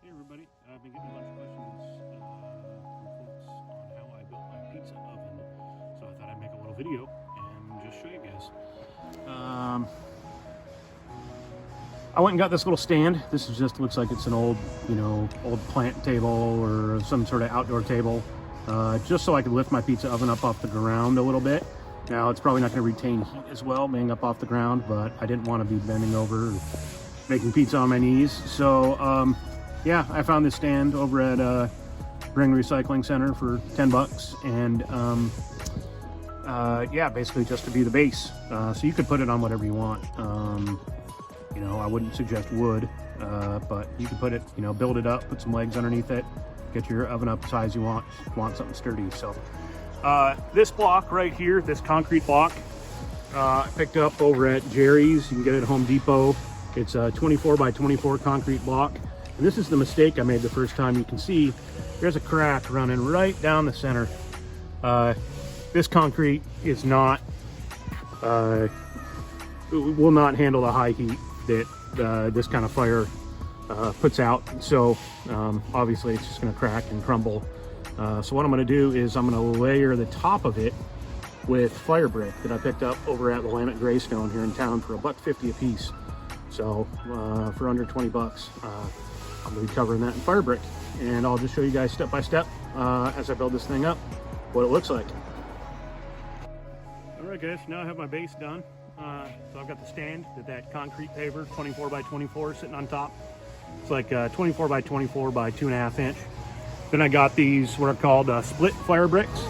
Hey everybody, I've been getting a bunch of questions from folks on how I built my pizza oven, so I thought I'd make a little video and just show you guys. I went and got this little stand. This is just looks like it's an old, old plant table or some sort of outdoor table, just so I could lift my pizza oven up off the ground a little bit. Now it's probably not going to retain heat as well, being up off the ground, but I didn't want to be bending over or making pizza on my knees. So yeah, I found this stand over at Ring Recycling Center for 10 bucks, and yeah, basically just to be the base. So you could put it on whatever you want. I wouldn't suggest wood, but you could put it, build it up, put some legs underneath it, get your oven up the size you want something sturdy. So this block right here, this concrete block, I picked up over at Jerry's. You can get it at Home Depot. It's a 24 by 24 concrete block. And this is the mistake I made the first time. You can see there's a crack running right down the center. This concrete is not, will not handle the high heat that this kind of fire puts out. So obviously it's just gonna crack and crumble. So what I'm gonna do is I'm gonna layer the top of it with fire brick that I picked up over at Willamette Greystone here in town for $1.50 a piece. So for under 20 bucks, I'm gonna be covering that in fire brick, and I'll just show you guys step by step as I build this thing up, what it looks like. All right guys, now I have my base done. So I've got the stand, that concrete paver, 24 by 24 sitting on top. It's like 24 by 24 by 2.5 inch. Then I got these, what are called split fire bricks,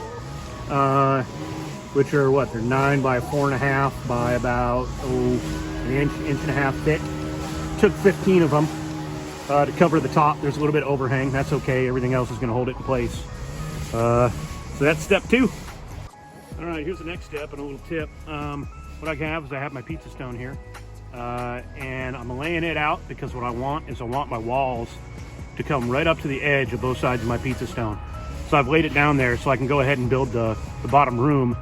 which are what, they're 9 by 4.5 by about an inch and a half thick. Took 15 of them to cover the top. There's a little bit of overhang. That's okay. Everything else is going to hold it in place. So that's step 2. All right, here's the next step and a little tip. What I have is I have my pizza stone here, and I'm laying it out because what I want is I want my walls to come right up to the edge of both sides of my pizza stone. So I've laid it down there so I can go ahead and build the bottom room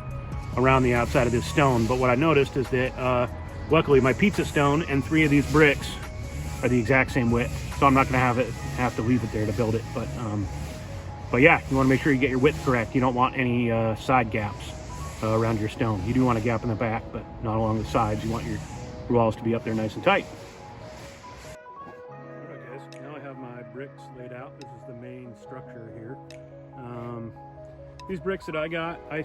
around the outside of this stone. But what I noticed is that luckily my pizza stone and 3 of these bricks are the exact same width, so I'm not going to have to leave it there to build it. But yeah, you want to make sure you get your width correct. You don't want any side gaps around your stone. You do want a gap in the back, but not along the sides. You want your walls to be up there nice and tight. All right guys, now I have my bricks laid out. This is the main structure here. These bricks that I got, I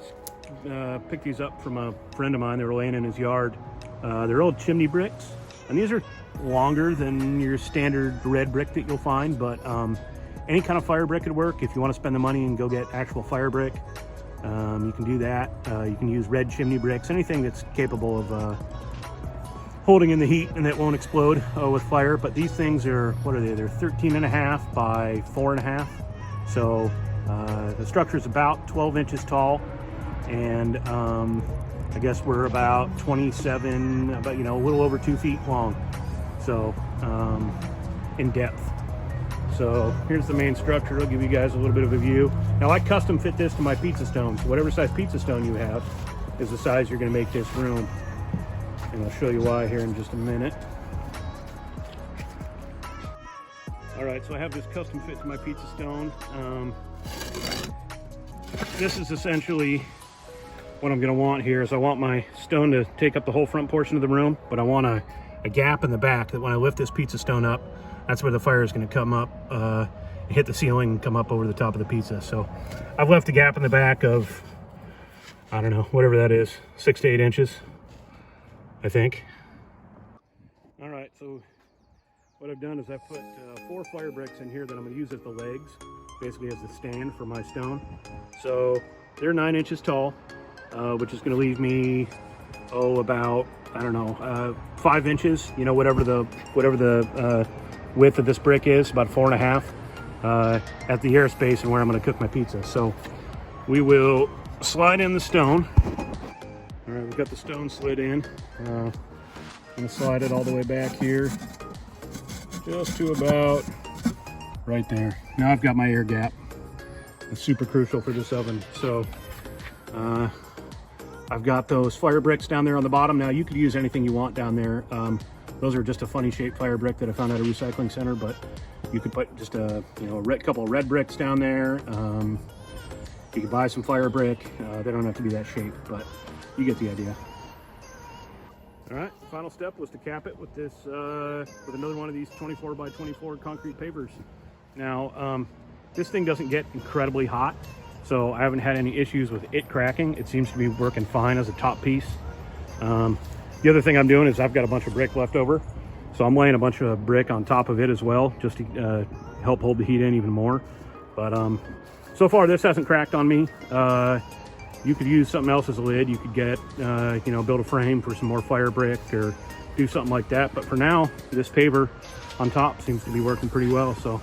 picked these up from a friend of mine. They were laying in his yard. They're old chimney bricks, and these are longer than your standard red brick that you'll find, but any kind of fire brick would work. If you want to spend the money and go get actual fire brick, you can do that. You can use red chimney bricks, anything that's capable of holding in the heat and that won't explode with fire. But these things are, what are they? They're 13.5 by 4.5. So the structure is about 12 inches tall, and I guess we're about 27, about, a little over 2 feet long. So in depth. So here's the main structure. I'll give you guys a little bit of a view. Now I custom fit this to my pizza stone. So whatever size pizza stone you have is the size you're gonna make this room. And I'll show you why here in just a minute. All right, so I have this custom fit to my pizza stone. This is essentially what I'm gonna want here. Is I want my stone to take up the whole front portion of the room, but I want a gap in the back that when I lift this pizza stone up, that's where the fire is going to come up, hit the ceiling and come up over the top of the pizza. So I've left a gap in the back of, I don't know, whatever that is, 6 to 8 inches, I think. All right, so what I've done is I've put 4 fire bricks in here that I'm going to use as the legs, basically as the stand for my stone. So they're 9 inches tall, which is going to leave me, about, I don't know, 5 inches, whatever the width of this brick is, about 4.5 at the airspace and where I'm going to cook my pizza. So we will slide in the stone. All right, we've got the stone slid in. I'm going to slide it all the way back here, just to about right there. Now I've got my air gap. It's super crucial for this oven. So I've got those fire bricks down there on the bottom. Now you could use anything you want down there. Those are just a funny shaped fire brick that I found at a recycling center, but You could put just a couple of red bricks down there. You could buy some fire brick. They don't have to be that shape, but you get the idea. All right, final step was to cap it with this with another one of these 24 by 24 concrete pavers. Now this thing doesn't get incredibly hot, so I haven't had any issues with it cracking. It seems to be working fine as a top piece. The other thing I'm doing is I've got a bunch of brick left over, so I'm laying a bunch of brick on top of it as well, just to help hold the heat in even more. But so far this hasn't cracked on me. You could use something else as a lid. You could get, build a frame for some more fire brick or do something like that. But for now, this paver on top seems to be working pretty well. So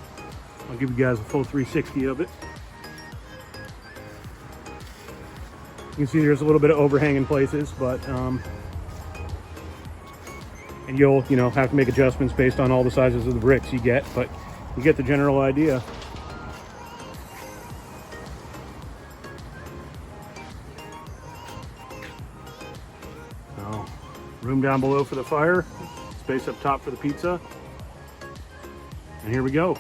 I'll give you guys a full 360 of it. You can see there's a little bit of overhang in places, but and you'll have to make adjustments based on all the sizes of the bricks you get, but you get the general idea. Now, room down below for the fire, space up top for the pizza, and here we go.